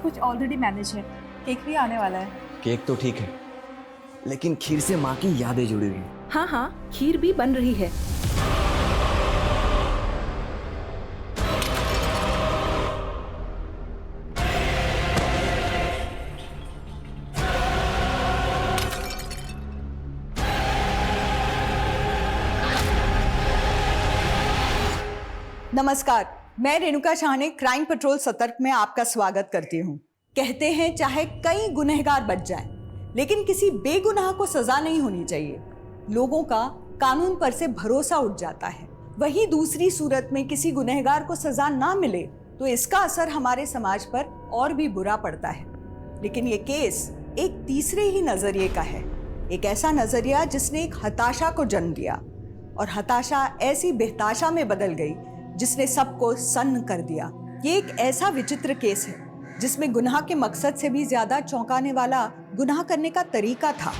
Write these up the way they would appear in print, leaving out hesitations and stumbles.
कुछ already manage है। Cake भी आने वाला है। केक तो ठीक है, लेकिन खीर से माँ की यादें जुड़ी हुई हैं। हाँ हाँ, खीर भी बन रही है। नमस्कार, मैं रेणुका शाह ने क्राइम पेट्रोल सतर्क में आपका स्वागत करती हूँ। कहते हैं चाहे कई गुनहगार बच जाएं, लेकिन किसी बेगुनाह को सजा नहीं होनी चाहिए। लोगों का कानून पर से भरोसा उठ जाता है। वही दूसरी सूरत में किसी गुनहगार को सजा ना मिले तो इसका असर हमारे समाज पर और भी बुरा पड़ता है। लेकिन ये केस एक तीसरे ही नजरिए का है। एक ऐसा नजरिया जिसने एक हताशा को जन्म दिया, और हताशा ऐसी बेहताशा में बदल गई जिसने सबको सन्न कर दिया। ये एक ऐसा विचित्र केस है जिसमें गुनाह के मकसद से भी ज्यादा चौंकाने वाला गुनाह करने का तरीका था।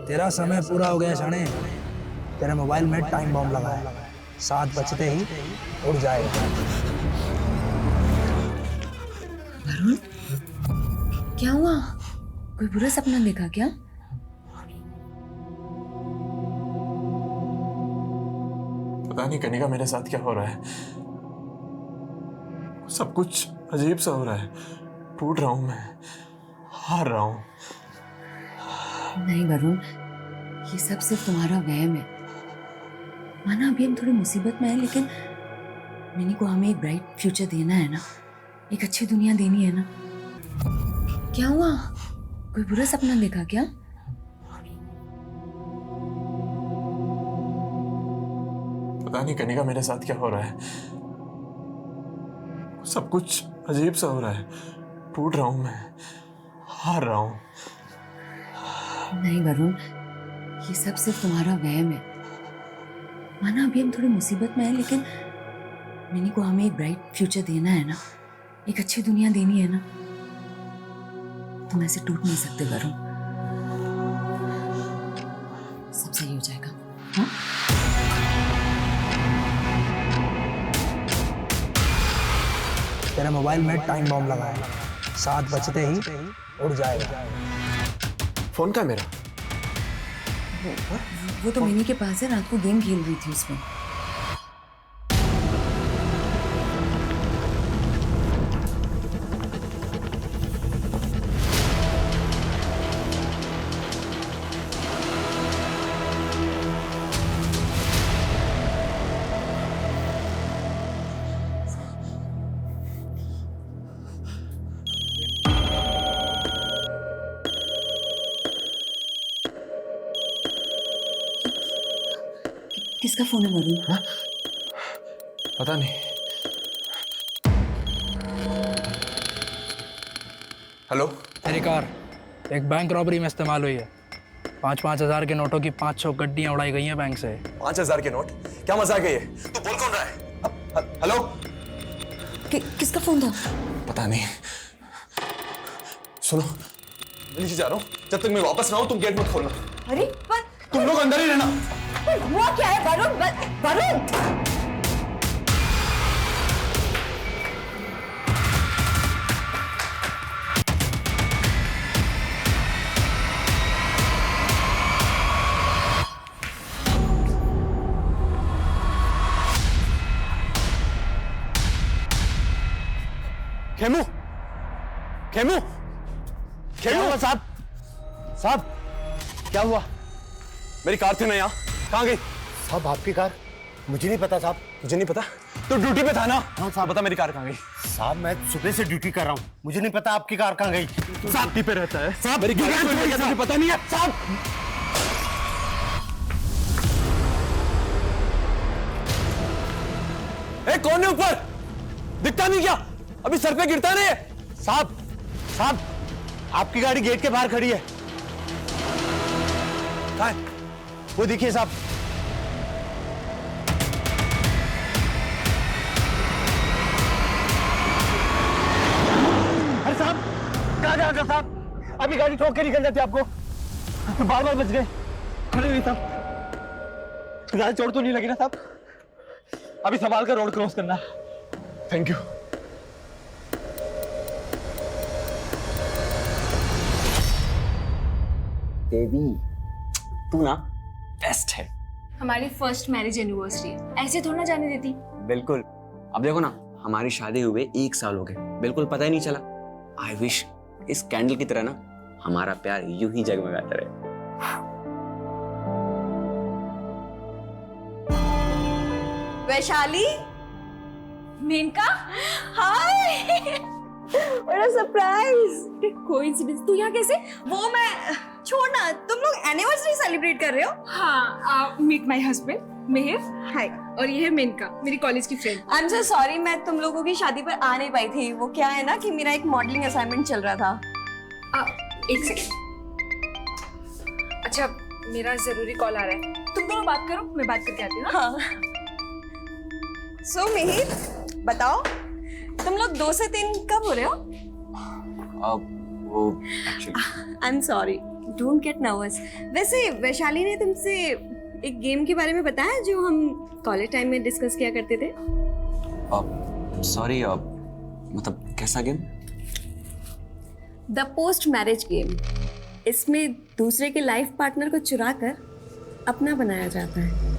तेरा समय पूरा हो गया शाणे। तेरे मोबाइल में टाइम बॉम्ब लगा है। 7 बजते ही उड़ जाएगा। वरुण, क्या हुआ? कोई बुरा सपना देखा क्या? पता नहीं कनिका, मेरे साथ क्या हो रहा है। सब कुछ अजीब सा हो रहा है। टूट रहा हूं मैं, हार रहा हूं। नहीं वरुण, ये सब सिर्फ तुम्हारा वहम है। माना अभी हम थोड़ी मुसीबत में हैं, लेकिन मिनी को हमें एक ब्राइट फ्यूचर देना है ना, एक अच्छी दुनिया देनी है ना। क्या हुआ? कोई बुरा सपना देखा क्या? पता नहीं कनिका, मेरे साथ क्या हो रहा है। सब कुछ अजीब सा हो रहा है। टूट रहा हूं मैं, हार रहा हूं। नहीं वरुण, ये सब सिर्फ तुम्हारा वहम है। माना अभी हम थोड़ी मुसीबत में हैं, लेकिन मिनी को हमें एक ब्राइट फ्यूचर देना है ना, एक अच्छी दुनिया देनी है ना। तुम ऐसे टूट नहीं सकते वरुण। सब सही हो जाएगा। हाँ? तेरे मोबाइल में टाइम बॉम्ब लगा है। 7 बजते ही उड़ जाएगा। फोन का मेरा? वो तो मिनी के पास है, रात को गेम खेल रही थी उसमें। किसका फोन है वरुण? हाँ? पता नहीं। हेलो? तेरी कार एक बैंक रॉबरी में इस्तेमाल हुई है। 5-5 हजार के नोटों की 500 गड्डियां उड़ाई गई हैं बैंक से। 5,000 के नोट? क्या मजाक है ये? तू बोल कौन रहा है? हेलो? किसका फोन था? पता नहीं। सुनो, मैं नीचे जा रहा हूँ। जब तक मैं वापस ना आऊं तुम गेट मत खोलना। अरे पर तुम लोग अंदर ही रहना। हुआ क्या है वरुण? वरुण! खेमू, खेमू, खेमू साहब, साहब क्या हुआ? मेरी कार थी ना यहाँ, कहाँ गई? साहब आपकी कार? मुझे नहीं पता साहब। मुझे नहीं पता? तो ड्यूटी पे था ना? हाँ साहब। बता मेरी कार कहाँ गई? साहब मैं सुबह से ड्यूटी कर रहा हूँ, मुझे नहीं पता आपकी कार कहाँ गई। साहब ड्यूटी पे रहता है। साहब मेरी कार मुझे पता नहीं है। साहब कौन है ऊपर? दिखता नहीं क्या? अभी सर पे गिरता नहीं है? साहब, साहब आपकी गाड़ी गेट के बाहर खड़ी है। कहाँ है? वो देखिए साहब। अरे साहब कहाँ जा रहे साहब? अभी गाड़ी ठोक के निकल जाती आपको। तो बार बच गए। खड़े हुई साहब, गाड़ी चोट तो नहीं लगी ना साहब? अभी संभाल कर रोड क्रॉस करना। Thank you. बेबी तू ना बेस्ट है। हमारी फर्स्ट मैरिज एनिवर्सरी है, ऐसे थोड़ा ना जाने देती। बिल्कुल। अब देखो ना, हमारी शादी हुए 1 साल हो गए, बिल्कुल पता ही नहीं चला। आई विश इस कैंडल की तरह ना हमारा प्यार यूं ही जगमगाता रहे। वैशाली, मेनका, हाय, बड़ा सरप्राइज। कोइंसिडेंस, तू यहाँ कैसे? वो मैं छोड़ना, तुम लोग एनिवर्सरी सेलिब्रेट कर रहे हो? हाँ, मीट माय हस्बैंड मिहिर। हाय। और ये है मेनका, मेरी कॉलेज की friend. I am so sorry, मैं तुम लोगों की शादी पर आ नहीं पाई थी। वो क्या है ना कि मेरा एक मॉडलिंग असाइनमेंट चल रहा था। एक सेकेंड। अच्छा, मेरा जरूरी कॉल आ रहा है, तुम दोनों बात करो, मैं बात करके आती हूँ। हाँ। सो मिहिर, बताओ तुम लोग 2 से 3 कब हो रहे हो? वो actually I am sorry, don't get nervous. वैसे वैशाली ने तुमसे एक गेम के बारे में बताया जो हम कॉलेज टाइम में डिस्कस किया करते थे? सॉरी, मतलब कैसा game? The post marriage game. इसमें दूसरे के लाइफ पार्टनर को चुरा कर अपना बनाया जाता है।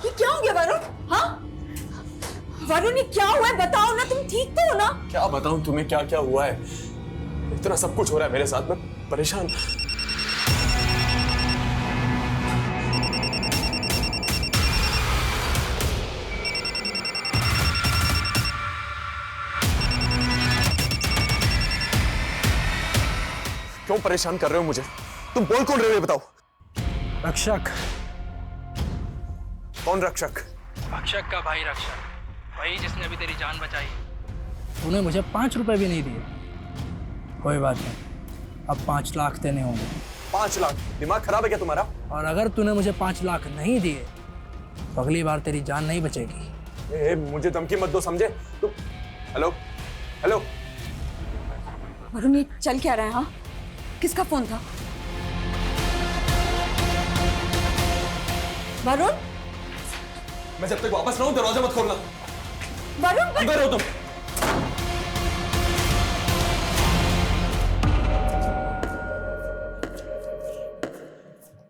ये क्या हो गया वरुण? हाँ वरुण, ये क्या हुआ है? बताओ ना, तुम ठीक तो हो ना? क्या बताऊं तुम्हें क्या क्या हुआ है? इतना सब कुछ हो रहा है मेरे साथ, में परेशान। क्यों परेशान कर रहे हो मुझे? तुम बोल कौन रहे हो ये बताओ। रक्षक। कौन रक्षक? रक्षक का भाई रक्षक, वही जिसने अभी तेरी जान बचाई। तूने मुझे 5 रुपए भी नहीं दिए। कोई बात नहीं, अब 5 लाख देने होंगे। 5 लाख? दिमाग खराब है क्या तुम्हारा? और अगर तूने मुझे 5 लाख नहीं दिए तो अगली बार तेरी जान नहीं बचेगी। मुझे धमकी मत दो, समझे तुम? Hello hello. वरुण, ये चल क्या रहा है? हाँ, किसका फोन था? वरुण, मैं जब तक वापस ना हूं दरवाजा मत खोलना। वरुण, अंदर हो तुम।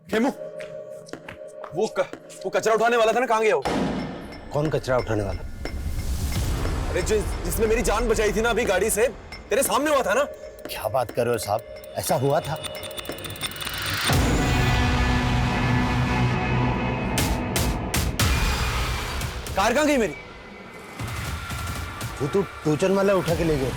खेमू, वो कचरा उठाने वाला था ना, कहां गया वो? कौन कचरा उठाने वाला? अरे जिसने मेरी जान बचाई थी ना अभी गाड़ी से, तेरे सामने हुआ था ना। क्या बात कर रहे हो साहब, ऐसा हुआ था? कार कहां गई मेरी? वो तो टोचन वाला उठा के ले गए।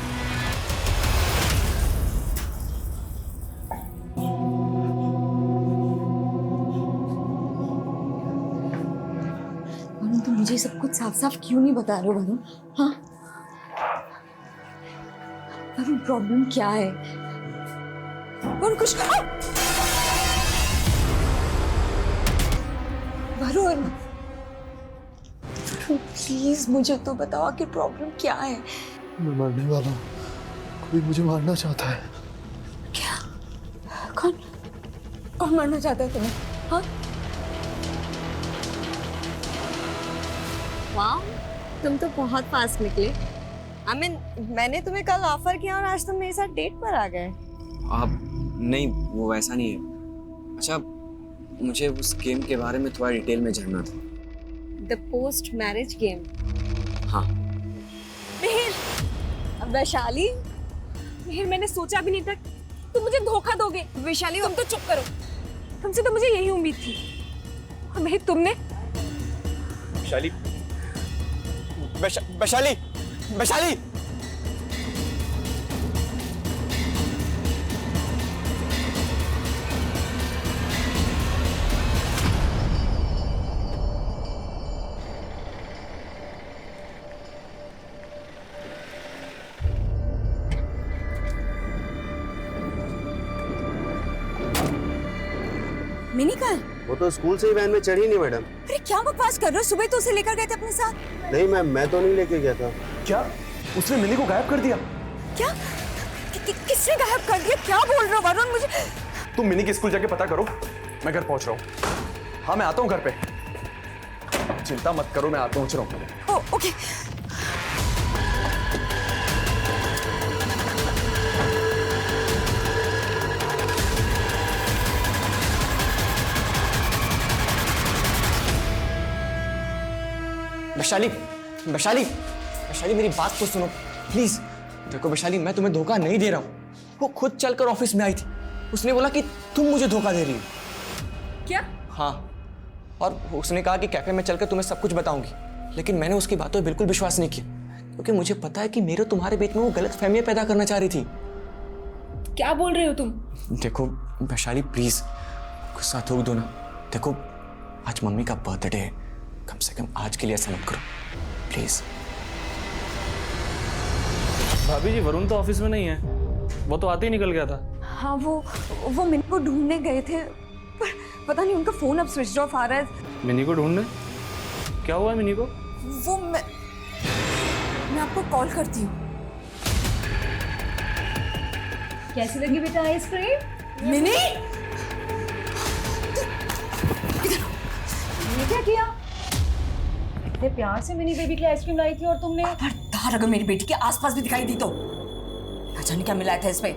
वरुण, तुम मुझे सब कुछ साफ साफ क्यों नहीं बता रहे हो वरुण? हाँ वरुण, प्रॉब्लम क्या है? वरुण, कुछ वरुण, प्लीज मुझे तो बताओ कि प्रॉब्लम क्या है? मैं मरने वाला हूँ, कोई मुझे मारना चाहता है। क्या? कौन कौन मरना चाहता है तुम्हें? हाँ, वाह, तुम तो बहुत फास्ट निकले। आई मीन, मैंने तुम्हें कल ऑफर किया और आज तुम मेरे साथ डेट पर आ गए। आप नहीं, वो वैसा नहीं है। अच्छा, मुझे उस गेम के बारे में थोड़ा डिटेल में जानना था। The post marriage game. हाँ। मिहिर, वैशाली, मिहिर, मैंने सोचा भी नहीं था तुम मुझे धोखा दोगे। वैशाली, तुम तो चुप करो, तुमसे तो मुझे यही उम्मीद थी। और मिहिर, तुमने वैशाली, वैशाली, वैशाली। Mini car? वो तो स्कूल से ही वैन में चढ़ी नहीं मैडम। अरे क्या बकवास कर रहे हो? सुबह तो उसे लेकर गए थे अपने साथ। नहीं मैम, मैं तो नहीं लेके गया था। क्या उसने मिनी को गायब कर दिया? क्या? किसने गायब कर दिया? क्या बोल रहे हो वरुण? मुझे तुम मिनी के स्कूल जाके पता करो, मैं घर पहुंच रहा हूँ। हाँ मैं आता हूँ घर पे, चिंता मत करो, मैं आता पहुंच रहा हूँ। ओके। वैशाली, वैशाली, वैशाली मेरी बात तो सुनो प्लीज। देखो वैशाली, मैं तुम्हें धोखा नहीं दे रहा हूँ। वो खुद चलकर ऑफिस में आई थी, उसने बोला कि तुम मुझे धोखा दे रही हो। क्या? हाँ, और उसने कहा कि कैफे में चलकर तुम्हें सब कुछ बताऊंगी, लेकिन मैंने उसकी बातों पर बिल्कुल विश्वास नहीं किया, क्योंकि मुझे पता है कि मेरे तुम्हारे बीच में वो गलत फहमियां पैदा करना चाह रही थी। क्या बोल रहे हो तुम? देखो वैशाली प्लीज गुस्सा थूक दो ना। देखो आज मम्मी का बर्थडे है, कम से कम आज के लिए ऐसा मत करो प्लीज। भाभी जी, वरुण तो ऑफिस में नहीं है, वो तो आते ही निकल गया था। हाँ, वो मिनी को ढूंढने गए थे, पर पता नहीं उनका फोन अब स्विच ऑफ आ रहा है। मिनी को ढूंढने? क्या हुआ है मिनी को? वो मैं आपको कॉल करती हूँ। कैसी लगी बेटा आइसक्रीम? मिनी, ये क्या किया? इतने प्यार से मिनी बेबी के लिए आइसक्रीम लाई थी और तुमने खबरदार अगर मेरी बेटी के आसपास भी दिखाई दी तो ना जाने क्या मिलाया था इसमें।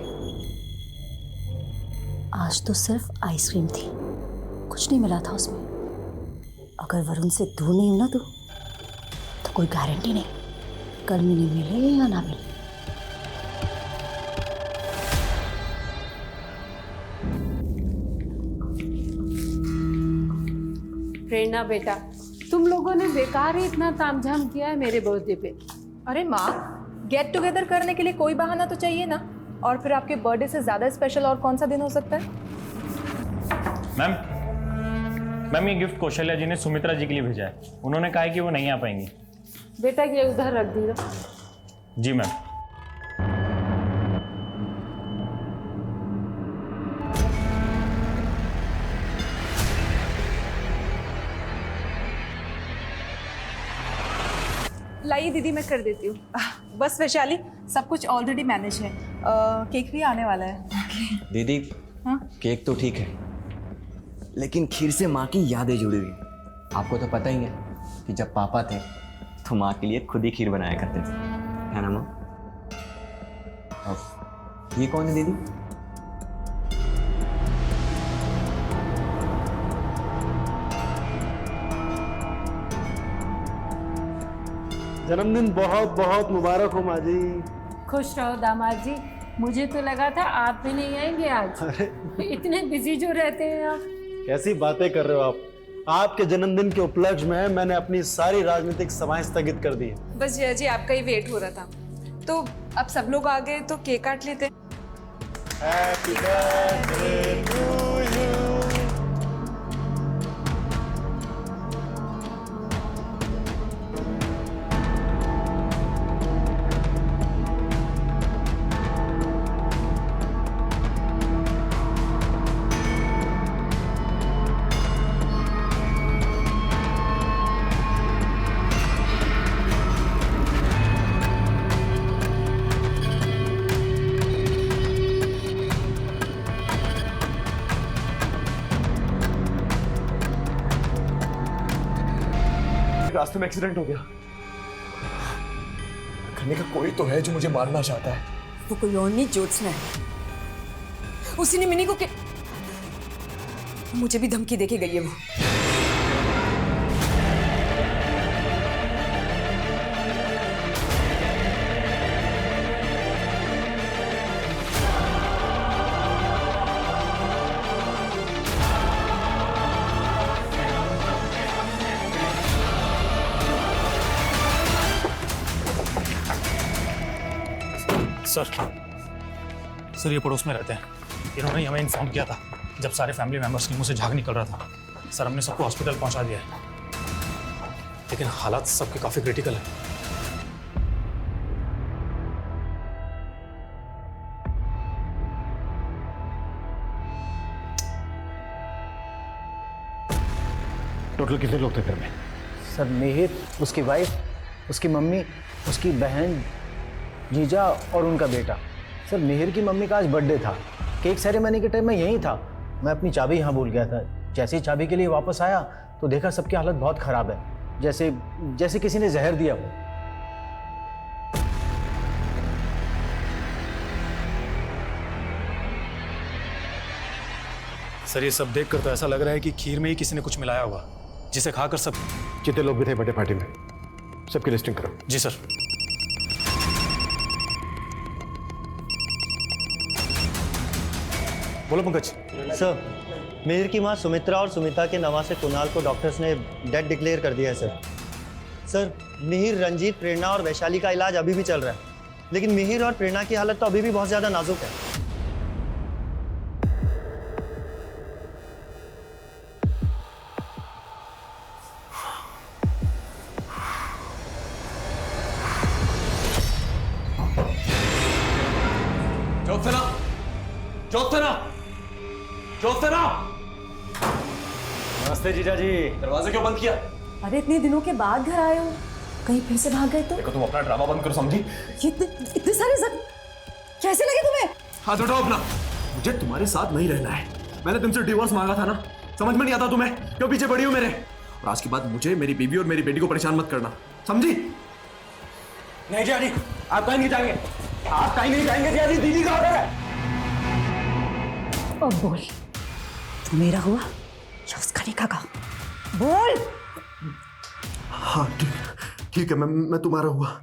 आज तो सिर्फ आइसक्रीम थी, कुछ नहीं मिला था उसमें। अगर वरुण से दूर नहीं हूं ना तो कोई गारंटी नहीं कल मिनी मिले या ना मिले। प्रेरणा बेटा, तुम लोगों ने बेकार ही इतना तामझाम किया है मेरे बर्थडे पे। अरे माँ, गेट टुगेदर करने के लिए कोई बहाना तो चाहिए ना। और फिर आपके बर्थडे से ज्यादा स्पेशल और कौन सा दिन हो सकता है? मैम ये गिफ्ट कौशल्या जी ने सुमित्रा जी के लिए भेजा है। उन्होंने कहा है कि वो नहीं आ पाएंगी। बेटा ये उधर रख दीजिए। जी मैम। लाइए दीदी, मैं कर देती हूँ। बस वैशाली, सब कुछ ऑलरेडी मैनेज है। केक भी आने वाला है। दीदी हाँ? केक तो ठीक है, लेकिन खीर से माँ की यादें जुड़ी हुई हैं। आपको तो पता ही है कि जब पापा थे तो माँ के लिए खुद ही खीर बनाया करते थे, है ना माँ? अब ये कौन है दीदी? जन्मदिन बहुत बहुत मुबारक हो माँ जी। खुश रहो दामाद जी। मुझे तो लगा था आप भी नहीं आएंगे आज। इतने बिजी जो रहते हैं आप। कैसी बातें कर रहे हो आप? आपके जन्मदिन के उपलक्ष्य में मैंने अपनी सारी राजनीतिक सभाएं स्थगित कर दी है। बस जया जी आपका ही वेट हो रहा था, तो अब सब लोग आ गए तो केक काट लेते। Happy birthday to you. रास्ते में एक्सीडेंट हो गया। करने का कोई तो है जो मुझे मारना चाहता है। वो कोई और नहीं, ज्योत्सना है। उसी ने मिनी को मुझे भी धमकी देके गई है वो। सर ये पड़ोस में रहते हैं। इन्होंने हमें इन्फॉर्म किया था जब सारे फैमिली मेंबर्स के मुंह से झाग निकल रहा था। सर हमने सबको हॉस्पिटल पहुंचा दिया है, लेकिन हालात सबके काफी क्रिटिकल है। टोटल कितने लोग थे घर में? सर निहित, उसकी वाइफ, उसकी मम्मी, उसकी बहन, जीजा और उनका बेटा, सर मिहिर की मम्मी का आज बर्थडे था, केक सेरेमनी के टाइम मैं यहीं था। मैं अपनी चाबी यहाँ भूल गया था। जैसे ही चाबी के लिए वापस आया तो देखा सबकी हालत बहुत खराब है, जैसे जैसे किसी ने जहर दिया हो। सर ये सब देखकर तो ऐसा लग रहा है कि खीर में ही किसी ने कुछ मिलाया होगा, जिसे खाकर सब। जितने लोग भी थे बर्थडे पार्टी में, सबकी लिस्टिंग करो। जी सर। बोलो पंकज। सर मिहिर की मां सुमित्रा और सुमिता के नवासे कुणाल को डॉक्टर्स ने डेड डिक्लेयर कर दिया है सर। सर मिहिर, रंजीत, प्रेरणा और वैशाली का इलाज अभी भी चल रहा है, लेकिन मिहिर और प्रेरणा की हालत तो अभी भी बहुत ज्यादा नाजुक है। ज्योत्सना, ज्योत्सना, ज्योत्सना! नमस्ते जीजा जी। दरवाजा क्यों बंद किया? अरे इतने दिनों के बाद घर आए हो, कहीं फिर से भाग गए तो? देखो तुम अपना ड्रामा बंद करो, समझी? ये इतने सारे जख्म कैसे लगे तुम्हें? हाथ उठाओ अपना। मुझे तुम्हारे साथ नहीं रहना है। मैंने तुमसे डिवोर्स मांगा था ना, समझ में नहीं आता तुम्हें? क्यों पीछे पड़ी हो मेरे? और आज के बाद मुझे, मेरी बीवी और मेरी बेटी को परेशान मत करना, समझी? नहीं जी, आप कहीं नहीं जाएंगे, आप कहीं नहीं जाएंगे जी। दीदी का ऑर्डर है। अब बोल, तू मेरा हुआ या उसका निकाह का? बोल। हाँ ठीक है, मैं तुम्हारा हुआ,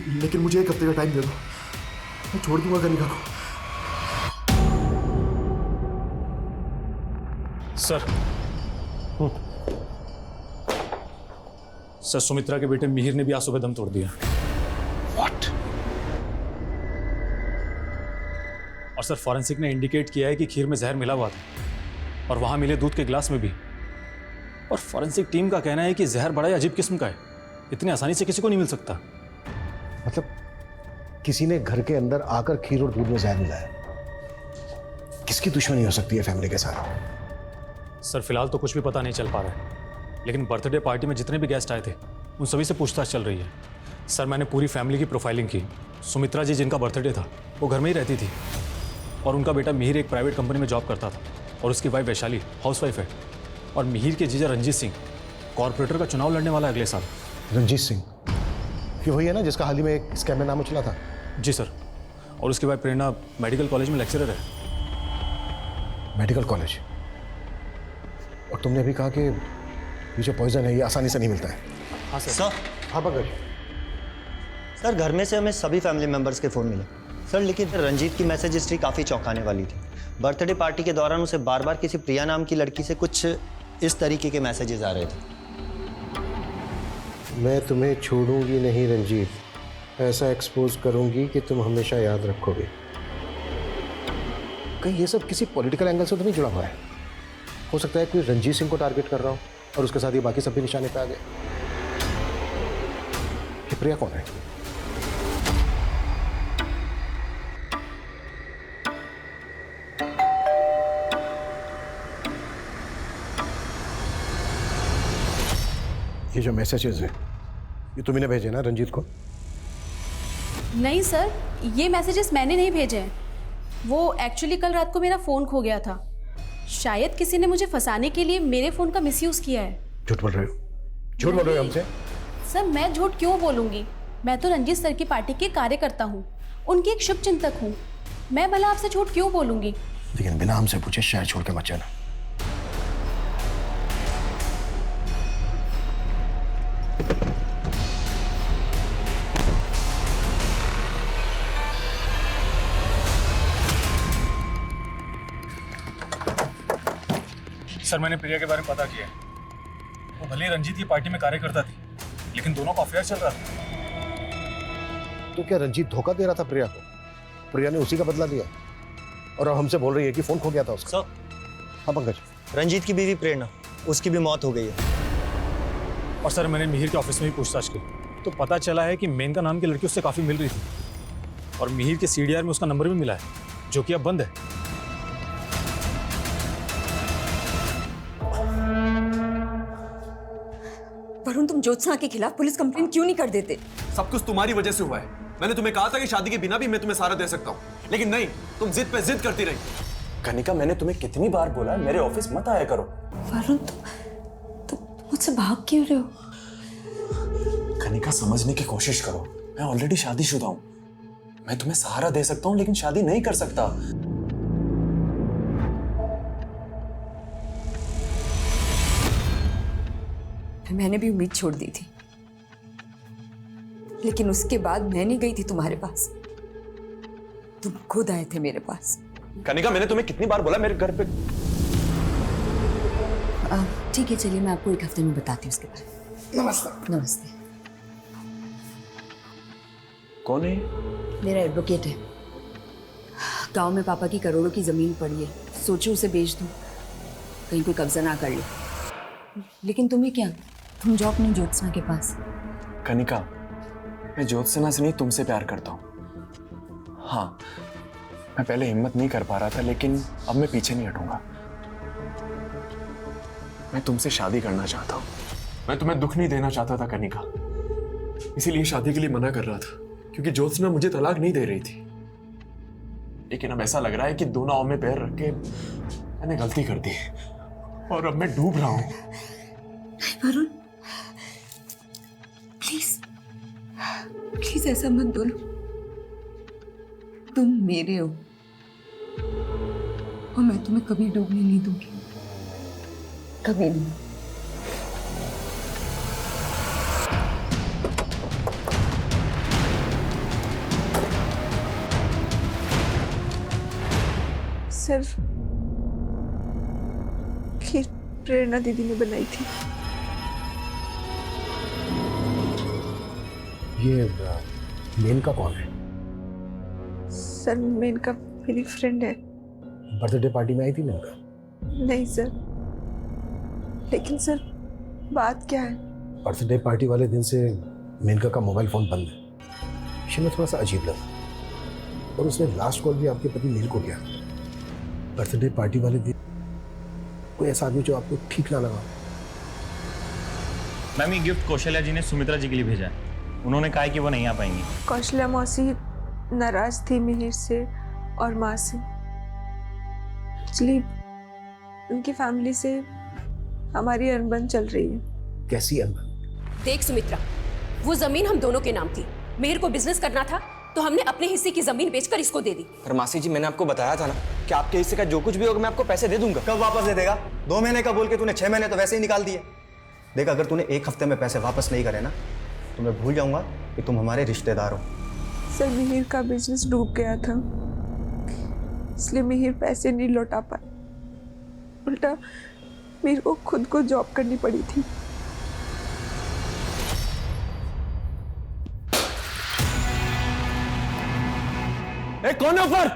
लेकिन मुझे 1 हफ्ते का टाइम दे दो, मैं छोड़ दूंगा कनिका को। सर सर सुमित्रा के बेटे मिहिर ने भी आज सुबह दम तोड़ दिया। What? और सर फॉरेंसिक ने इंडिकेट किया है कि खीर में जहर मिला हुआ था और वहां मिले दूध के गिलास में भी। और फॉरेंसिक टीम का कहना है कि जहर बड़ा ही अजीब किस्म का है, इतनी आसानी से किसी को नहीं मिल सकता। मतलब किसी ने घर के अंदर आकर खीर और दूध में जहर मिलाया। किसकी दुश्मनी हो सकती है फैमिली के साथ? सर फिलहाल तो कुछ भी पता नहीं चल पा रहा है, लेकिन बर्थडे पार्टी में जितने भी गेस्ट आए थे उन सभी से पूछताछ चल रही है। सर मैंने पूरी फैमिली की प्रोफाइलिंग की। सुमित्रा जी जिनका बर्थडे था वो घर में ही रहती थी, और उनका बेटा मिहिर एक प्राइवेट कंपनी में जॉब करता था, और उसकी वाइफ वैशाली हाउसवाइफ है। और मिहिर के जीजा रंजीत सिंह कॉर्पोरेटर का चुनाव लड़ने वाला है अगले साल। रंजीत सिंह ये वही है ना जिसका हाल ही में एक स्कैम में नाम उछला था? जी सर। और उसके बाद प्रेरणा मेडिकल कॉलेज में लेक्चरर है। Medical college? और तुमने अभी कहा कि ये जो पॉइजन है ये आसानी से नहीं मिलता है। हाँ सर। सर हाँ पंकज। सर घर में से हमें सभी फैमिली मेंबर्स के फ़ोन मिले सर, लेकिन रंजीत की मैसेज हिस्ट्री काफ़ी चौंकाने वाली थी। बर्थडे पार्टी के दौरान उसे बार बार किसी प्रिया नाम की लड़की से कुछ इस तरीके के मैसेजेस आ रहे थे। मैं तुम्हें छोड़ूंगी नहीं रंजीत, ऐसा एक्सपोज करूंगी कि तुम हमेशा याद रखोगे। कहीं ये सब किसी पॉलिटिकल एंगल से तो नहीं जुड़ा हुआ है? हो सकता है कोई रंजीत सिंह को टारगेट कर रहा हो और उसके साथ ये बाकी सब भी निशाने पे आ गए। ये प्रिया कौन है? ये जो मैसेजेस है ये तुमने भेजे ना रंजीत को? नहीं सर, ये मैसेजेस मैंने नहीं भेजे हैं। वो एक्चुअली कल रात को मेरा फ़ोन खो गया था। शायद किसी ने मुझे फंसाने के लिए मेरे फ़ोन का मिसयूज़ किया है। झूठ बोल रहे हो? झूठ बोल रहे हो हमसे? सर मैं झूठ क्यों बोलूँगी? मैं तो रंजीत सर की पार्टी के कार्यकर्ता हूँ, उनकी एक शुभ चिंतक हूँ। मैं भला आपसे झूठ क्यों बोलूँगी? लेकिन बिना हमसे पूछे शहर छोड़ के मत जाना। सर मैंने प्रिया के बारे में पता किया। वो भले ही रंजीत की पार्टी में कार्यकर्ता थी, लेकिन दोनों का अफेयर चल रहा था। तो क्या रंजीत धोखा दे रहा था प्रिया को? प्रिया ने उसी का बदला लिया और अब हमसे बोल रही है कि फोन खो गया था उसका। सर हाँ पंकज। रंजीत की बीवी प्रेरणा, उसकी भी मौत हो गई है। और सर मैंने मिहिर के ऑफिस में भी पूछताछ की तो पता चला है कि मेनका नाम की लड़की उससे काफ़ी मिल रही थी, और मिहिर के CDR में उसका नंबर भी मिला है, जो कि अब बंद है। वरुण, तुम ज्योत्सना के खिलाफ पुलिस कंप्लेंट क्यों नहीं कर देते? सब कुछ तुम्हारी वजह से हुआ है। मैंने तुम्हें कहा था कि शादी के बिना भी मैं तुम्हें सारा दे सकता हूँ, लेकिन नहीं, तुम जिद पे जिद करती रही। कनिका, मैंने तुम्हें कितनी बार बोला है मेरे ऑफिस मत आया करो। वरुण, तुम मुझसे भाग क्यों रहे हो? कनिका, समझने की कोशिश करो, मैं ऑलरेडी शादीशुदा हूँ। मैं तुम्हें सहारा दे सकता हूँ लेकिन शादी नहीं कर सकता। मैंने भी उम्मीद छोड़ दी थी, लेकिन उसके बाद मैं नहीं गई थी तुम्हारे पास, तुम खुद आए थे मेरे पास। कनिका, मैंने तुम्हें कितनी बार बोला मेरे घर पे। ठीक है, चलिए मैं आपको एक हफ्ते में बताती हूँ उसके बारे में। नमस्ते। नमस्ते। कौन है? मेरा एडवोकेट है। गांव में पापा की करोड़ों की जमीन पड़ी है, सोचो उसे बेच दूं, कहीं कोई कब्जा ना कर ले। लेकिन तुम्हें क्या, तुम जाओ अपनी ज्योत्सना के पास। कनिका, मैं ज्योत्सना से नहीं तुमसे प्यार करता हूँ। हाँ, मैं पहले हिम्मत नहीं कर पा रहा था, लेकिन अब मैं पीछे नहीं हटूंगा। मैं तुमसे शादी करना चाहता हूँ। मैं तुम्हें दुख नहीं देना चाहता था कनिका, इसीलिए शादी के लिए मना कर रहा था, क्योंकि ज्योत्सना मुझे तलाक नहीं दे रही थी। लेकिन अब ऐसा लग रहा है कि दो नाव में पैर रख के मैंने गलती कर दी और अब मैं डूब रहा हूं। वरुण, प्लीज प्लीज ऐसा मत बोलो। तुम मेरे हो और मैं तुम्हें कभी डूबने नहीं दूंगी, कभी नहीं। सिर्फ खीर प्रेरणा दीदी ने बनाई थी। ये मेनका कौन है? सर, मेनका मेरी फ्रेंड है। बर्थडे पार्टी में आई थी मेनका? नहीं सर, लेकिन सर बात क्या है? बर्थडे पार्टी वाले दिन से मेनका का मोबाइल फोन बंद है। इसे थोड़ा सा अजीब लगा, और उसने लास्ट कॉल भी आपके पति नील को किया। बर्थडे पार्टी वाले दिन कोई ऐसा आदमी जो आपको ठीक ना लगा? मैम, ये गिफ्ट कौशल्या जी ने सुमित्रा जी के लिए भेजा है। उन्होंने कहा है कि वो नहीं आ पाएंगी। कौशल्या मौसी नाराज थी मिहिर से और माँ से। एक्चुअली उनकी फैमिली से हमारी अनबन चल रही है। कैसी अनबन? देख सुमित्रा, वो जमीन हम दोनों के नाम थी। मिहिर को बिजनेस करना था तो हमने अपने हिस्से की जमीन बेचकर इसको दे दी। पर मासी जी, मैंने आपको बताया था ना कि आपके हिस्से का जो कुछ भी होगा मैं आपको पैसे दे दूंगा। कब वापस दे देगा? 2 महीने का बोल के तूने 6 महीने तो वैसे ही निकाल दिए। देख, अगर तूने 1 हफ्ते में पैसे वापस नहीं करे ना तो मैं भूल जाऊंगा कि तुम हमारे रिश्तेदार हो। सर, मिहिर का बिजनेस डूब गया था, इसलिए मिहिर पैसे नहीं लौटा पाए। उल्टा मिहिर को खुद को जॉब करनी पड़ी थी। ए, कौन है ऊपर?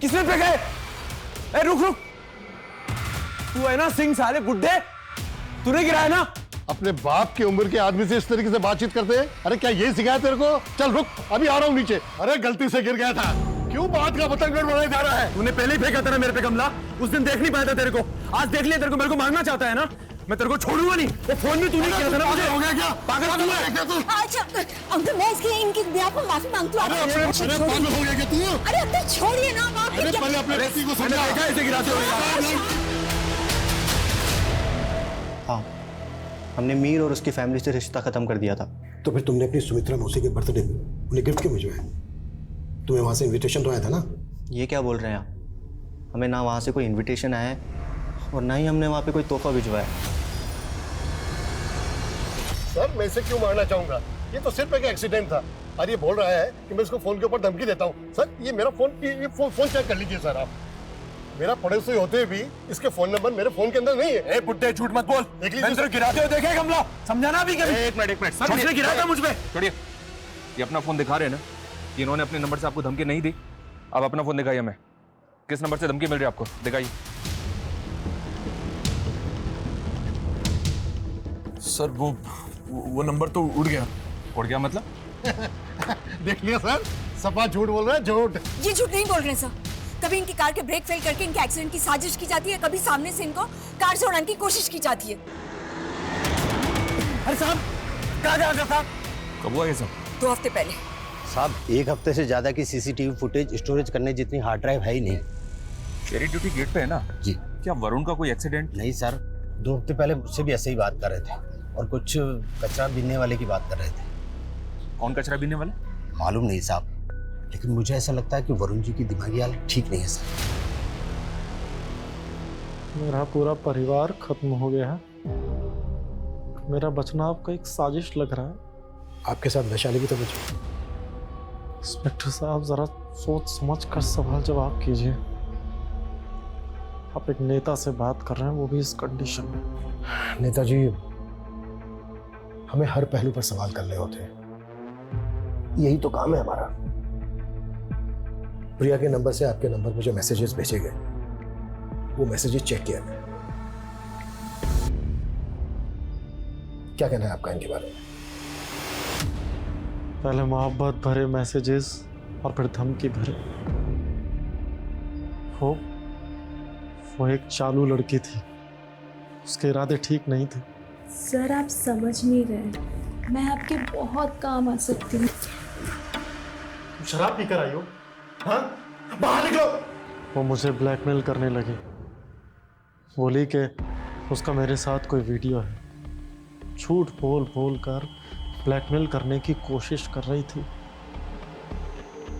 किसने पे गए? ए, रुक रुक, तू है ना सिंह साले बुड्ढे, तूने गिराया ना? अपने बाप की उम्र के आदमी से इस तरीके से बातचीत करते हैं? अरे क्या यही सिखाया तेरे को? चल रुक, अभी आ रहा हूँ नीचे। अरे गलती से गिर गया था, क्यों बात का पतंग बढ़ाया जा रहा है? तूने पहले ही फेंका था ना मेरे पे गमला, उस दिन देख नहीं पाया था तेरे को, आज देख लिया तेरे को, मेरे को मारना चाहता है ना? मैं तेरे को छोड़ूंगा नहीं। वो फोन भी तूने किया था ना मुझे। हो गया क्या? पागल तू है? अच्छा अंकल, मैं इनकी ब्याह को माफी मांगता हूँ। अरे पागल हो गया क्या तू? अरे अंकल छोड़िए ना, माफ अरे पहले अपने व्यक्ति को समझा। देखा ऐसे गिराते हुए। हाँ, हमने मीर और उसकी फैमिली से रिश्ता खत्म कर दिया था। तो फिर तुमने अपनी सुमित्रा मौसी के बर्थडे पे उन्हें गिफ्ट क्यों भिजवाया? तुम्हें वहां से इनविटेशन तो आया था ना? ये क्या बोल रहे हैं आप? हमें ना वहाँ से कोई इनविटेशन आया है और ना ही हमने वहाँ पे कोई तोहफा भिजवाया। सर, मैं इसे क्यों मारना चाहूंगा? ये तो सिर्फ एक एक्सीडेंट था और ये बोल रहा है कि मैं इसको फोन के ऊपर धमकी देता हूँ। सर, ये मेरा फोन चेक कर लीजिए सर। आप मेरा पड़ोसी होते हुए भी इसके फोन नंबर मेरे फोन के अंदर नहीं है। ए बुड्ढे, झूठ मत बोल। देख लीजिए मैंने गिराते हुए देखा गमला, समझाना भी कभी। एक मिनट सर, उसने गिराया था मुझ पे। छोड़िए, ये अपना फोन दिखा रहे हैं ना कि इन्होंने अपने नंबर से आपको धमकी नहीं दी। अब अपना फोन दिखाइए हमें, किस नंबर से धमकी मिल रही है आपको, दिखाइए। सर, वो नंबर तो उड़ गया। उड़ गया मतलब? देख लिया सर, सपा झूठ बोल रहा है, झूठ। ये झूठ नहीं बोल रहे सर। कभी इनकी कार के ब्रेक फेल करके इनके एक्सीडेंट की साजिश की जाती है, कभी सामने से इनको कार से उड़ाने की कोशिश की जाती है। अरे साहब, कहाँ गया साहब? कब हुआ ये सब? 2 हफ्ते पहले। साहब एक हफ्ते से ज्यादा की सीसीटीवी फुटेज स्टोरेज करने जितनी हार्ड ड्राइव है ही नहीं। तेरी ड्यूटी गेट पे है ना? जी। क्या वरुण का कोई एक्सीडेंट? नहीं सर, 2 हफ्ते पहले मुझसे भी ऐसे ही बात कर रहे थे और कुछ कचरा बीनने वाले की बात कर रहे थे। कौन कचरा बीनने वाले? मालूम नहीं साहब, लेकिन मुझे ऐसा लगता है कि वरुण जी की दिमागी हालत ठीक नहीं है सर। मेरा पूरा परिवार खत्म हो गया है। मेरा बचना आपका एक साजिश लग रहा है। आपके साथ वैशाली भी तो बची। इंस्पेक्टर साहब, जरा सोच समझ कर सवाल जवाब कीजिए। आप एक नेता से बात कर रहे हैं, वो भी इस कंडीशन में। नेताजी, हमें हर पहलू पर सवाल करने होते हैं, यही तो काम है हमारा। प्रिया के नंबर से आपके नंबर पर जो मैसेजेस भेजे गए, वो मैसेजेस चेक किया गया। क्या कहना है आपका इनके बारे में? पहले मोहब्बत भरे मैसेजेस और फिर धमकी भरे। वो एक चालू लड़की थी, उसके इरादे ठीक नहीं थे। सर आप समझ नहीं रहे, मैं आपके बहुत काम आ सकती हूँ। तुम शराब पी कर आई हो? हाँ? बाहर निकलो। वो मुझे ब्लैकमेल करने लगी, बोली कि उसका मेरे साथ कोई वीडियो है। झूठ बोल बोल कर ब्लैकमेल करने की कोशिश कर रही थी।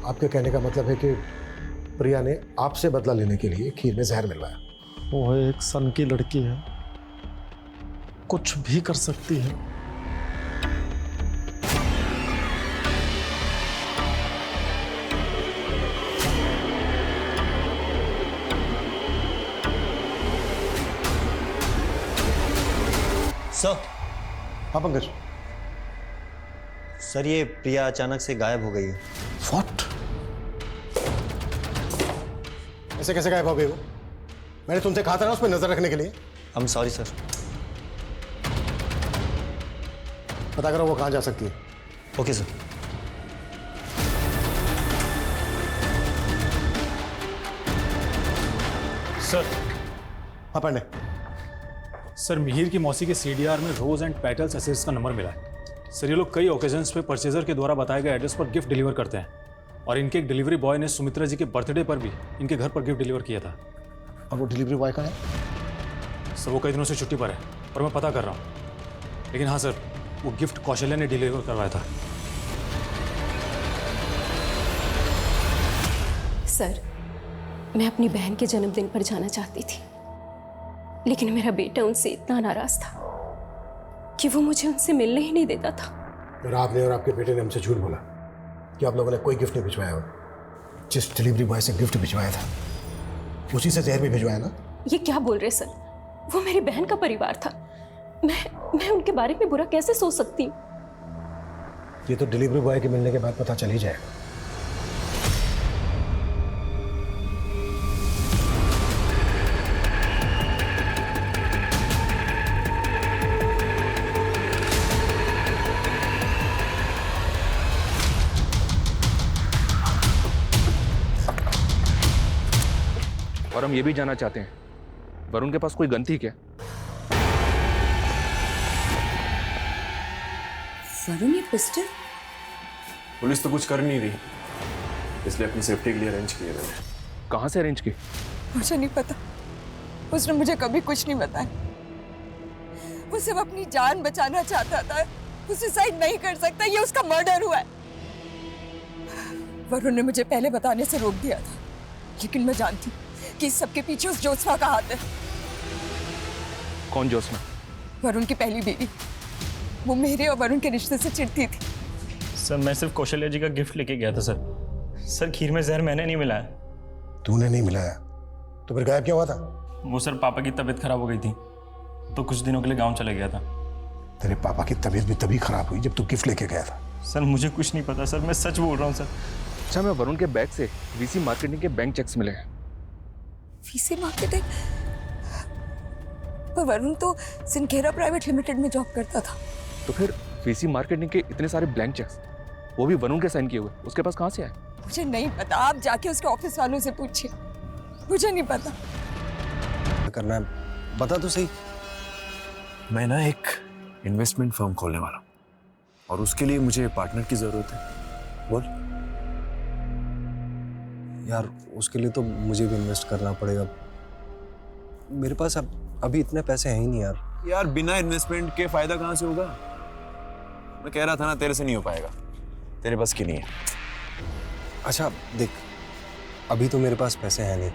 आपके कहने का मतलब है कि प्रिया ने आपसे बदला लेने के लिए खीर में जहर मिलवाया। वो एक सन की लड़की है, कुछ भी कर सकती है। सर। हाँ पंकज। सर ये प्रिया अचानक से गायब हो गई है। What? ऐसे कैसे गायब हो गई वो? मैंने तुमसे कहा था ना उस पर नजर रखने के लिए। I'm sorry sir. पता करो वो कहाँ जा सकती है। Okay sir. सर। हाँ पांडे। सर, मिहिर की मौसी के सीडीआर में रोज एंड पेटल्स एसेट्स का नंबर मिला है। सर, ये लोग कई ओकेजन्स पे परचेजर के द्वारा बताए गए एड्रेस पर गिफ्ट डिलीवर करते हैं और इनके एक डिलीवरी बॉय ने सुमित्रा जी के बर्थडे पर भी इनके घर पर गिफ्ट डिलीवर किया था। और वो डिलीवरी बॉय का है? सर, वो कई दिनों से छुट्टी पर है और मैं पता कर रहा हूँ। लेकिन हाँ सर, वो गिफ्ट कौशल्या ने डिलीवर करवाया था। सर, मैं अपनी बहन के जन्मदिन पर जाना चाहती थी, लेकिन मेरा बेटा उनसे इतना नाराज था कि वो मुझे उनसे मिलने ही नहीं देता था। और आपने और आपके बेटे ने हमसे झूठ बोला कि आप लोगों ने कोई गिफ्ट नहीं भिजवाया हो। जिस डिलीवरी बॉय से गिफ्ट भिजवाया था उसी से जहर भी भिजवाया ना? ये क्या बोल रहे सर? वो मेरी बहन का परिवार था। मैं उनके बारे में बुरा कैसे सोच सकती हूँ? ये तो डिलीवरी बॉय के मिलने के बाद पता चल ही जाएगा। और हम ये भी जानना चाहते हैं, वरुण के पास कोई गन थी क्या? वरुण, ये पिस्टल? पुलिस तो कुछ कर नहीं रही, इसलिए अपनी सेफ्टी के लिए अरेंज किए गए। कहाँ से अरेंज की? मुझे नहीं पता, उसने मुझे कभी कुछ नहीं बताया। वो सिर्फ अपनी जान बचाना चाहता था। वो सुसाइड नहीं कर सकता, ये उसका मर्डर हुआ है। वरुण ने मुझे पहले बताने से रोक दिया था, लेकिन मैं जानती कि इस सबके पीछे उस ज्योत्सना का हाथ है। कौन ज्योत्सना? वरुण की पहली बीवी। वो मेरे और वरुण के रिश्ते से चिढ़ती थी। सर, मैं सिर्फ कौशल्या जी का गिफ्ट लेके गया था सर। सर, खीर में जहर मैंने नहीं मिलाया। तूने नहीं मिलाया तो फिर गायब क्या हुआ था? वो सर, पापा की तबीयत खराब हो गई थी तो कुछ दिनों के लिए गांव चला गया था। तेरे पापा की तबीयत भी तभी खराब हुई जब तू गिफ्ट लेके गया था। सर, मुझे कुछ नहीं पता सर, मैं सच बोल रहा हूँ सर। अच्छा, मैं वरुण के बैग से वीसी मार्केटिंग के बैंक चेक्स मिले हैं। VC marketing? पर वरुण तो सिनखेरा प्राइवेट लिमिटेड में जॉब करता था। तो फिर वीसी मार्केटिंग के इतने सारे ब्लैंक चेक्स, वो भी वरुण के साइन किए हुए, उसके पास कहाँ से आए? मुझे नहीं पता, आप जाके उसके ऑफिस वालों से पूछिए, मुझे नहीं पता। करना है बता तो सही। मैं ना एक इन्वेस्टमेंट फर्म खोलने वाला हूँ और उसके लिए मुझे पार्टनर की जरूरत है। बोल। यार उसके लिए तो मुझे भी इन्वेस्ट करना पड़ेगा। मेरे पास अब अभी इतने पैसे हैं ही नहीं यार। यार बिना इन्वेस्टमेंट के फायदा कहाँ से होगा? मैं कह रहा था ना, तेरे से नहीं हो पाएगा, तेरे बस की नहीं है। अच्छा देख, अभी तो मेरे पास पैसे हैं नहीं,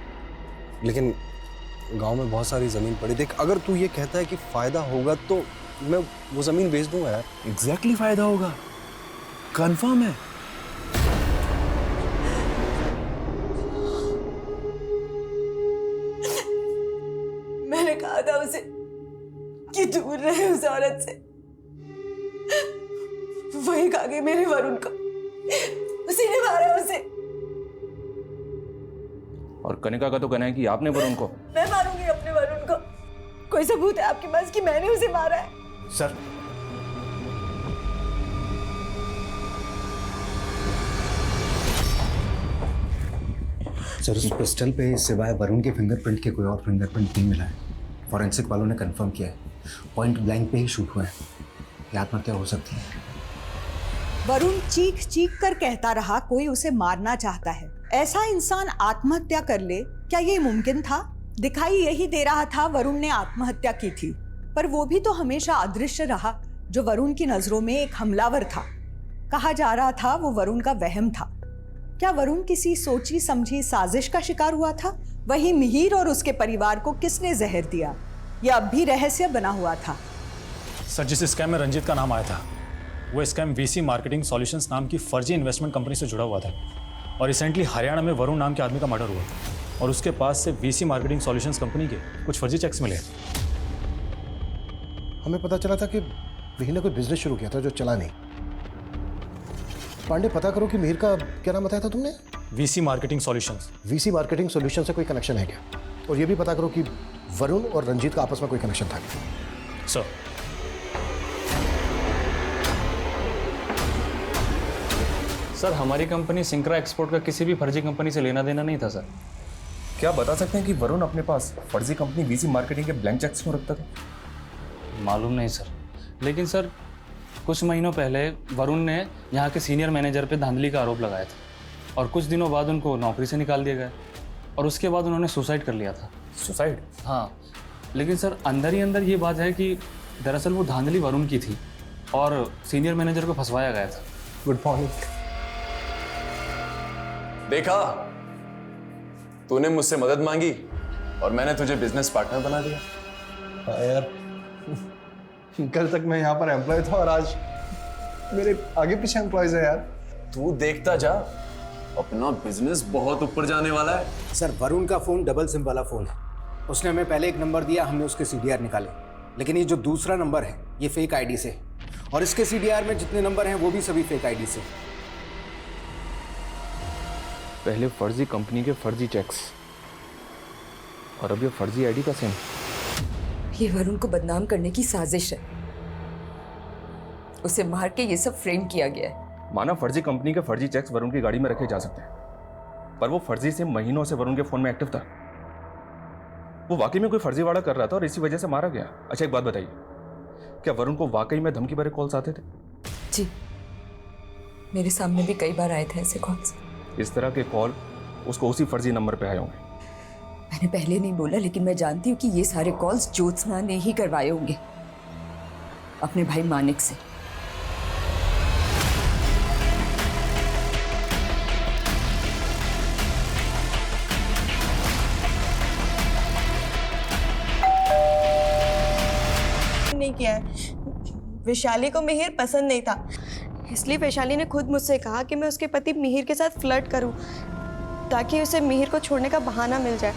लेकिन गांव में बहुत सारी ज़मीन पड़ी। देख, अगर तू ये कहता है कि फ़ायदा होगा तो मैं वो ज़मीन बेच दूंगा यार। एग्जैक्टली फायदा होगा, कंफर्म है। मैंने कहा था उसे कि दूर रहे उस औरत से, वही खा गई मेरे वरुण को, उसी ने मारा उसे। और कनिका का तो कहना है कि आपने वरुण को। मैं मारूंगी अपने वरुण को। कोई सबूत है आपके पास कि मैंने उसे मारा है? सर, उस पिस्टल पे सिवाय वरुण के फिंगरप्रिंट के कोई और फिंगरप्रिंट नहीं मिला है। फॉरेंसिक वालों ने कंफर्म किया है, पॉइंट ब्लैंक पे ही शूट हुआ है। ये आत्महत्या हो सकती है। वरुण चीख चीख कर कहता रहा कोई उसे मारना चाहता है। ऐसा इंसान आत्महत्या कर ले, क्या ये मुमकिन था? दिखाई यही दे रहा था वरुण ने आत्महत्या की थी, पर वो भी तो हमेशा अदृश्य रहा जो वरुण की नजरों में एक हमलावर था। कहा जा रहा था वो वरुण का वहम था। क्या वरुण किसी सोची समझी साजिश का शिकार हुआ था? वही मिहिर और उसके परिवार को किसने जहर दिया, यह अब भी रहस्य बना हुआ था। सर, जिस स्कैम में रंजीत का नाम आया था, वो स्कैम वीसी मार्केटिंग सॉल्यूशंस नाम की फर्जी इन्वेस्टमेंट कंपनी से जुड़ा हुआ था। और रिसेंटली हरियाणा में वरुण नाम के आदमी का मर्डर हुआ और उसके पास से वीसी मार्केटिंग सॉल्यूशंस कंपनी के कुछ फर्जी चेक्स मिले। हमें पता चला था कि मिहिर ने कोई बिजनेस शुरू किया था जो चला नहीं। पांडे, पता करो कि मिहिर का क्या नाम बताया था तुमने? VC marketing solutions. VC marketing solution से कोई कनेक्शन है क्या? और ये भी पता करो कि वरुण और रंजीत का आपस में कोई कनेक्शन था क्या? सर, सर हमारी कंपनी सिंक्रा एक्सपोर्ट का किसी भी फर्जी कंपनी से लेना देना नहीं था सर। क्या बता सकते हैं कि वरुण अपने पास फर्जी कंपनी वीसी मार्केटिंग के ब्लैंक चेक्स क्यों रखता था? मालूम नहीं सर, लेकिन सर कुछ महीनों पहले वरुण ने यहाँ के सीनियर मैनेजर पे धांधली का आरोप लगाया था और कुछ दिनों बाद उनको नौकरी से निकाल दिया गया और उसके बाद उन्होंने सुसाइड कर लिया था। सुसाइड? हाँ, लेकिन सर अंदर ही अंदर ये बात है कि दरअसल वो धांधली वरुण की थी और सीनियर मैनेजर को फंसवाया गया था। Good morning. देखा, तूने मुझसे मदद मांगी और मैंने तुझे बिजनेस पार्टनर बना दिया। हाँ यार, कल तक मैं यहाँ पर एम्प्लॉय था और आज मेरे आगे पीछे एम्प्लॉयज है यार। तू देखता जा, अपना बिजनेस बहुत ऊपर जाने वाला है। सर, वरुण का फोन डबल सिम वाला फोन है। उसने हमें पहले एक नंबर दिया, हमने उसके सीडीआर निकाले, लेकिन ये जो दूसरा नंबर है ये फेक आईडी से, और इसके सीडीआर में जितने नंबर हैं वो भी सभी फेक आईडी से। पहले फर्जी कंपनी के फर्जी चेक्स और अब ये फर्जी आईडी का सिम। ये वरुण को बदनाम करने की साजिश है। उसे मार के ये सब फ्रेम किया गया है। माना फर्जी कंपनी के फर्जी चेक्स वरुण की गाड़ी में रखे जा सकते हैं, पर वो फर्जी सिम महीनों से वरुण के फोन में एक्टिव था। वो वाकई में कोई फर्जीवाड़ा कर रहा था और इसी वजह से मारा गया। अच्छा एक बात बताइए, क्या वरुण को वाकई में धमकी भरे कॉल्स आते थे? जी, मेरे सामने भी कई बार आए थे ऐसे कॉल्स। इस तरह के कॉल उसको उसी फर्जी नंबर पे आए होंगे। मैंने पहले नहीं बोला, लेकिन मैं जानती हूँ कि ये सारे कॉल्स ज्योत्सना ने ही करवाए होंगे अपने भाई मानिक से। नहीं किया है। वैशाली को मिहिर पसंद नहीं था, इसलिए वैशाली ने खुद मुझसे कहा कि मैं उसके पति मिहिर के साथ फ्लर्ट करूं ताकि उसे मिहिर को छोड़ने का बहाना मिल जाए।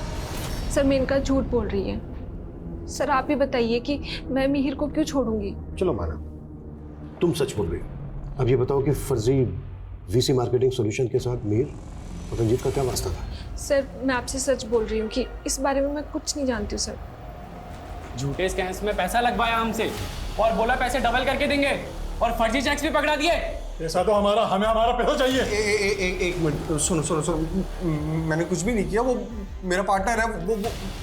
सर, मेनका झूठ बोल रही है। सर, आप ही बताइए कि मैं मिहिर को क्यों छोड़ूंगी? चलो माना, तुम सच बोल रही हो। अब ये बताओ कि फर्जी वीसी मार्केटिंग सॉल्यूशन के साथ मिहिर और रंजीत का क्या वास्ता था? सर, मैं आपसे सच बोल रही हूँ कि इस बारे में मैं कुछ नहीं जानती हूँ सर। झूठे स्कैम्स में पैसा लगवाया हमसे और बोला पैसे डबल करके देंगे और फर्जी चेक्स भी पकड़ा दिए। ऐसा तो हमें हमारा पैसा चाहिए। एक मिनट, सुनो सुनो सुनो, मैंने कुछ भी नहीं किया। वो मेरा पार्टनर है,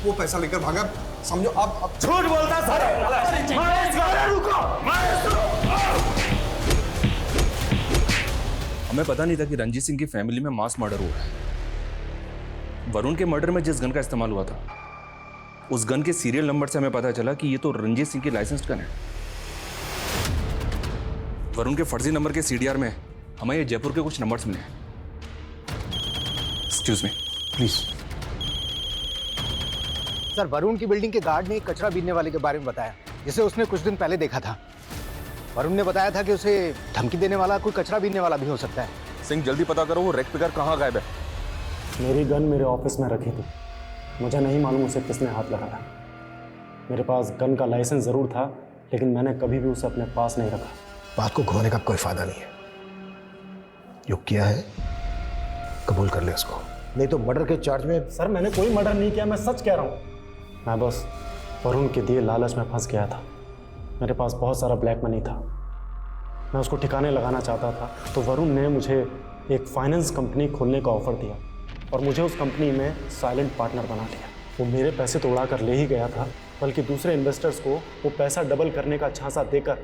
वो पैसा लेकर भागा। समझो आप झूठ बोलता सर। हमें पता नहीं था कि रंजीत सिंह की फैमिली में मास मर्डर हुआ है। वरुण के मर्डर में जिस गन का इस्तेमाल हुआ था, उस गन के सीरियल नंबर से हमें पता चला कि ये तो रंजीत सिंह की लाइसेंस्ड गन है। वरुण के फर्जी नंबर के सीडीआर में हमें ये जयपुर के कुछ नंबर्स मिले। Excuse me please. Sir, Varun की बिल्डिंग के गार्ड ने एक कचरा बीनने वाले के बारे में बताया, जिसे उसने कुछ दिन पहले देखा था। वरुण ने बताया था कि उसे धमकी देने वाला कोई कचरा बीनने वाला भी हो सकता है। सिंह, जल्दी पता करो वो रेक पिकर कहाँ गायब है। मेरी गन मेरे ऑफिस में रखी थी, मुझे नहीं मालूम उसे किसने हाथ लगाया। मेरे पास गन का लाइसेंस ज़रूर था, लेकिन मैंने कभी भी उसे अपने पास नहीं रखा। बात को घुमाने का कोई फायदा नहीं है। जो किया है कबूल कर ले उसको, नहीं तो मर्डर के चार्ज में। सर, मैंने कोई मर्डर नहीं किया, मैं सच कह रहा हूँ। मैं बस वरुण के दिए लालच में फंस गया था। मेरे पास बहुत सारा ब्लैक मनी था, मैं उसको ठिकाने लगाना चाहता था। तो वरुण ने मुझे एक फाइनेंस कंपनी खोलने का ऑफर दिया और मुझे उस कंपनी में साइलेंट पार्टनर बना लिया। वो मेरे पैसे तो उड़ा कर ले ही गया था, बल्कि दूसरे इन्वेस्टर्स को वो पैसा डबल करने का झांसा देकर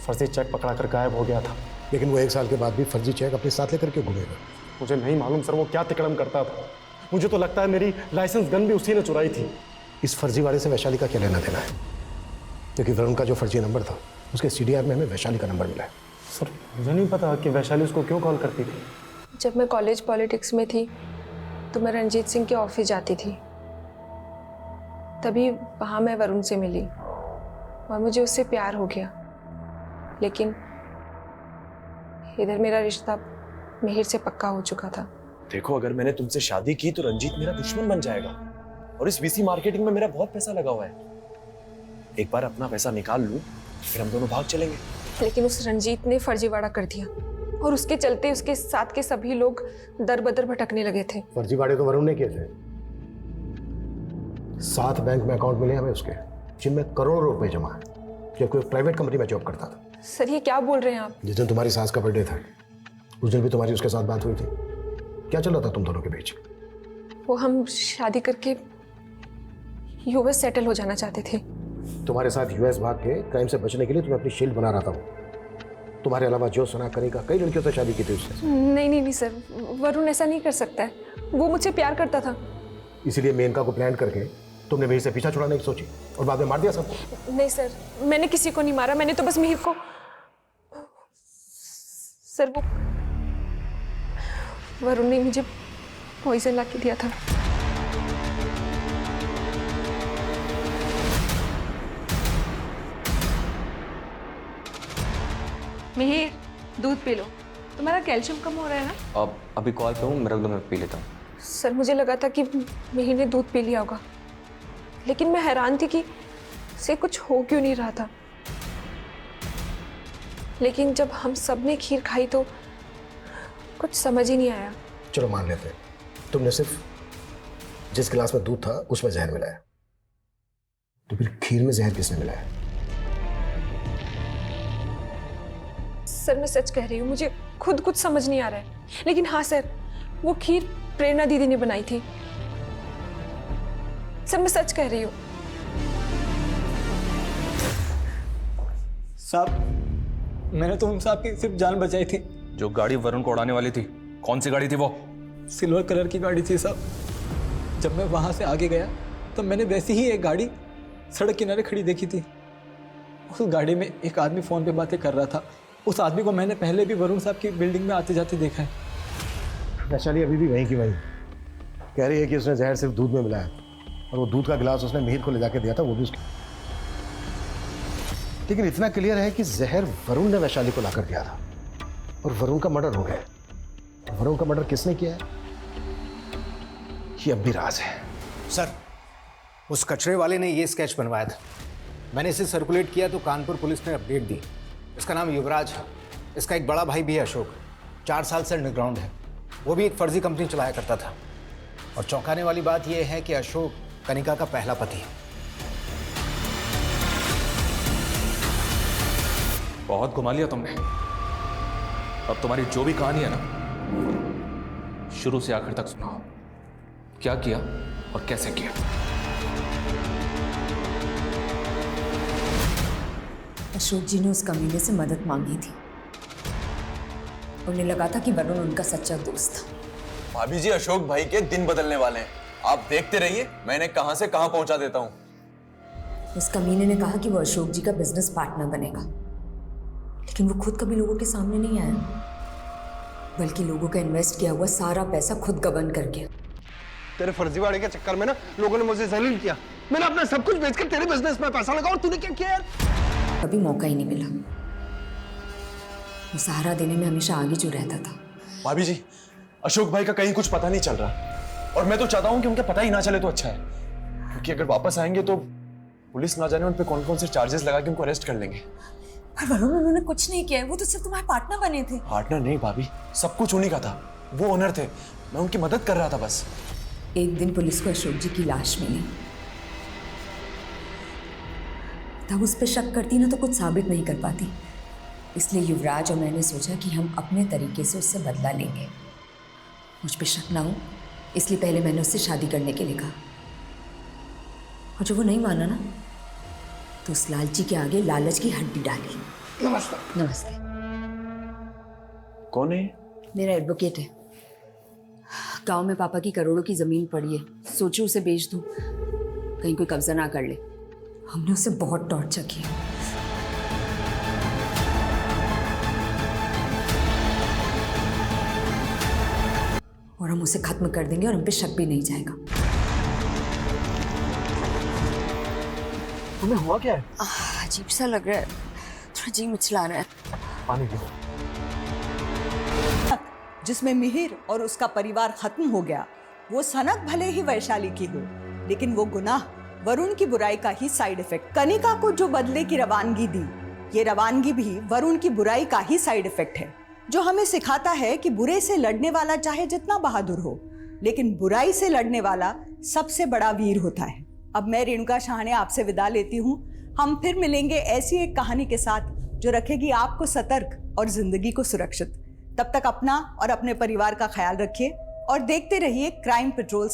फर्जी चेक पकड़ा कर गायब हो गया था। लेकिन वो 1 साल के बाद भी फर्जी चेक अपने साथ लेकर क्यों घूमेगा? मुझे नहीं मालूम सर, वो क्या तिकड़म करता था। मुझे तो लगता है मेरी लाइसेंस गन भी उसी ने चुराई थी। इस फर्जी वाले से वैशाली का क्या लेना देना है? क्योंकि वरुण का जो फर्जी नंबर था, उसके सीडीआर में हमें वैशाली का नंबर मिला है। सर, मुझे नहीं पता कि वैशाली उसको क्यों कॉल करती थी। जब मैं कॉलेज पॉलिटिक्स में थी तो मैं रंजीत सिंह के ऑफिस जाती थी, तभी वहाँ मैं वरुण से मिली और मुझे उससे प्यार हो गया। लेकिन इधर मेरा रिश्ता मिहिर से पक्का हो चुका था। देखो, अगर मैंने तुमसे शादी की तो रंजीत मेरा दुश्मन बन जाएगा, और इस वीसी मार्केटिंग में मेरा बहुत पैसा लगा हुआ है। एक बार अपना पैसा निकाल लूं, फिर हम दोनों भाग चलेंगे। लेकिन उस रंजीत ने फर्जीवाड़ा कर दिया और उसके चलते उसके साथ के सभी लोग दर बदर भटकने लगे थे। फर्जीवाड़े तो वरुण ने किए थे। 7 बैंक में अकाउंट मिले हमें उसके, जिनमें करोड़ों रुपए जमा है, जबकि वो प्राइवेट कंपनी में जॉब करता था। सर, ये क्या बोल रहे हैं आप? जिस दिन तुम्हारी सास का बर्थडे था, उस दिन भी तुम्हारी उसके साथ बात हुई थी। क्या चल रहा था तुम दोनों के बीच? वो हम शादी करके यूएस सेटल हो जाना चाहते थे। तुम्हारे साथ यूएस भाग के क्राइम से बचने के लिए तुम्हें अपनी शील्ड बना रहा था वो। तुम्हारे अलावा जो सुना करेगा, कई लड़कियों से शादी की थी उससे। नहीं सर, वरुण ऐसा नहीं कर सकता है। वो मुझसे प्यार करता था। इसीलिए मेनका को प्लान करके तुमने मेरे से पीछा छुड़ाने की सोची और बाद में मार दिया सबको। नहीं सर, मैंने किसी को नहीं मारा, मैंने तो बस मिहिर को। सर, वो वरुण ने मुझे पॉइजन ला के दिया था। मिहिर, दूध पी लो, तुम्हारा कैल्शियम कम हो रहा है ना। अब अभी कॉल पे हूँ, मैं रख दो, मैं पी लेता हूँ। सर, मुझे लगा था कि मिहिर ने दूध पी लिया होगा, लेकिन मैं हैरान थी कि उसे कुछ हो क्यों नहीं रहा था। लेकिन जब हम सब ने खीर खाई तो कुछ समझ ही नहीं आया। चलो मान लेते हैं, तुमने सिर्फ जिस गिलास में दूध था उसमें जहर मिलाया, तो फिर खीर में जहर किसने मिलाया? सर, मैं सच कह रही हूँ, मुझे खुद कुछ समझ नहीं आ रहा है। लेकिन हाँ सर, वो खीर प्रेरणा दीदी ने बनाई थी। सर, मैं सच कह रही हूँ। साहब, मैंने तो उन साहब की सिर्फ जान बचाई थी। जो गाड़ी वरुण को उड़ाने वाली थी, कौन सी गाड़ी थी वो? सिल्वर कलर की गाड़ी थी साहब। जब मैं वहां से आगे गया तो मैंने वैसी ही एक गाड़ी सड़क किनारे खड़ी देखी थी। उस गाड़ी में एक आदमी फोन पे बातें कर रहा था। उस आदमी को मैंने पहले भी वरुण साहब की बिल्डिंग में आते जाते देखा है। वैशाली अभी भी वहीं की वहीं कह रही है कि उसने जहर सिर्फ दूध में मिलाया, और वो दूध का गिलास उसने मिहिर को ले जाके दिया था, वो भी उसके। लेकिन इतना क्लियर है कि जहर वरुण ने वैशाली को लाकर दिया था और वरुण का मर्डर हो गया। वरुण का मर्डर किसने किया है, ये अब भी राज है। सर, उस कचरे वाले ने ये स्केच बनवाया था। मैंने इसे सर्कुलेट किया तो कानपुर पुलिस ने अपडेट दी। इसका नाम युवराज है। इसका एक बड़ा भाई भी है अशोक, 4 साल से अंडरग्राउंड है। वो भी एक फर्जी कंपनी चलाया करता था। और चौंकाने वाली बात यह है कि अशोक कनिका का पहला पति है। बहुत घुमा लिया तुमने। अब तुम्हारी जो भी कहानी है ना, शुरू से आखिर तक सुनाओ। क्या किया और कैसे किया? अशोक जी ने उस कमीने से मदद मांगी थी। उन्हें लगा था कि वरुण उनका सच्चा दोस्त था। भाभी जी, अशोक भाई के दिन बदलने वाले हैं। आप देखते रहिए, मैं इन्हें कहां से कहां पहुंचा देता हूं। उस कमीने ने कहा कि वो अशोक जी का बिजनेस पार्टनर बनेगा, लेकिन वो खुद कभी लोगों के सामने नहीं आया, बल्कि लोगों का इन्वेस्ट किया हुआ सारा पैसा खुद गबन कर गया। तेरे फर्जीवाड़े के चक्कर में ना लोगों ने मुझे जलील किया। मैंने अपना सब कुछ बेचकर तेरे बिजनेस में पैसा लगा और तूने क्या किया यार? कभी मौका ही नहीं मिला। वो सहारा देने में हमेशा आगे जो रहता था। भाभी जी, अशोक भाई का कहीं कुछ पता नहीं चल रहा, और मैं तो चाहता हूं कि उनका पता ही ना चले तो अच्छा है, क्योंकि अगर वापस आएंगे तो पुलिस ना जाने उन पे कौन कौन से चार्जेस लगा के उनको अरेस्ट कर लेंगे। पर वरुण, उन्होंने कुछ नहीं किया है, वो तो सिर्फ तुम्हारे पार्टनर बने थे। पार्टनर नहीं भाभी, सब कुछ उन्हीं का था। वो ओनर थे, मैं उनकी मदद कर रहा था बस। एक दिन पुलिस को अशोक जी की लाश मिली, तब उस पर शक करती ना तो कुछ साबित नहीं कर पाती। इसलिए युवराज और मैंने सोचा कि हम अपने तरीके से उससे बदला लेंगे। मुझ पे शक ना हो, इसलिए पहले मैंने उससे शादी करने के लिए कहा, और जब वो नहीं माना ना तो उस लालची के आगे लालच की हड्डी डाली। नमस्ते। नमस्ते। कौन है? मेरा एडवोकेट है। गांव में पापा की करोड़ों की जमीन पड़ी है, सोचो उसे बेच दूं, कहीं कोई कब्जा ना कर ले। हमने उसे बहुत टॉर्चर किया। और हम उसे खत्म कर देंगे और हम पे शक भी नहीं जाएगा। तुम्हें हुआ क्या है? अजीब सा लग रहा है, थोड़ा जी मिचला रहा है। पानी पी। जिसमें मिहिर और उसका परिवार खत्म हो गया, वो सनक भले ही वैशाली की हो, लेकिन वो गुनाह वरुण की बुराई का ही साइड इफेक्ट। कनिका को जो बदले की रवानगी दी, ये रवानगी भी वरुण की बुराई का ही साइड इफेक्ट है, जो हमें सिखाता है कि बुरे से लड़ने वाला चाहे जितना बहादुर हो, लेकिन बुराई से लड़ने वाला सबसे बड़ा वीर होता है। अब मैं रेणुका शाहने आपसे विदा लेती हूँ। हम फिर मिलेंगे ऐसी एक कहानी के साथ जो रखेगी आपको सतर्क और जिंदगी को सुरक्षित। तब तक अपना और अपने परिवार का ख्याल रखिए और देखते रहिए क्राइम पेट्रोल।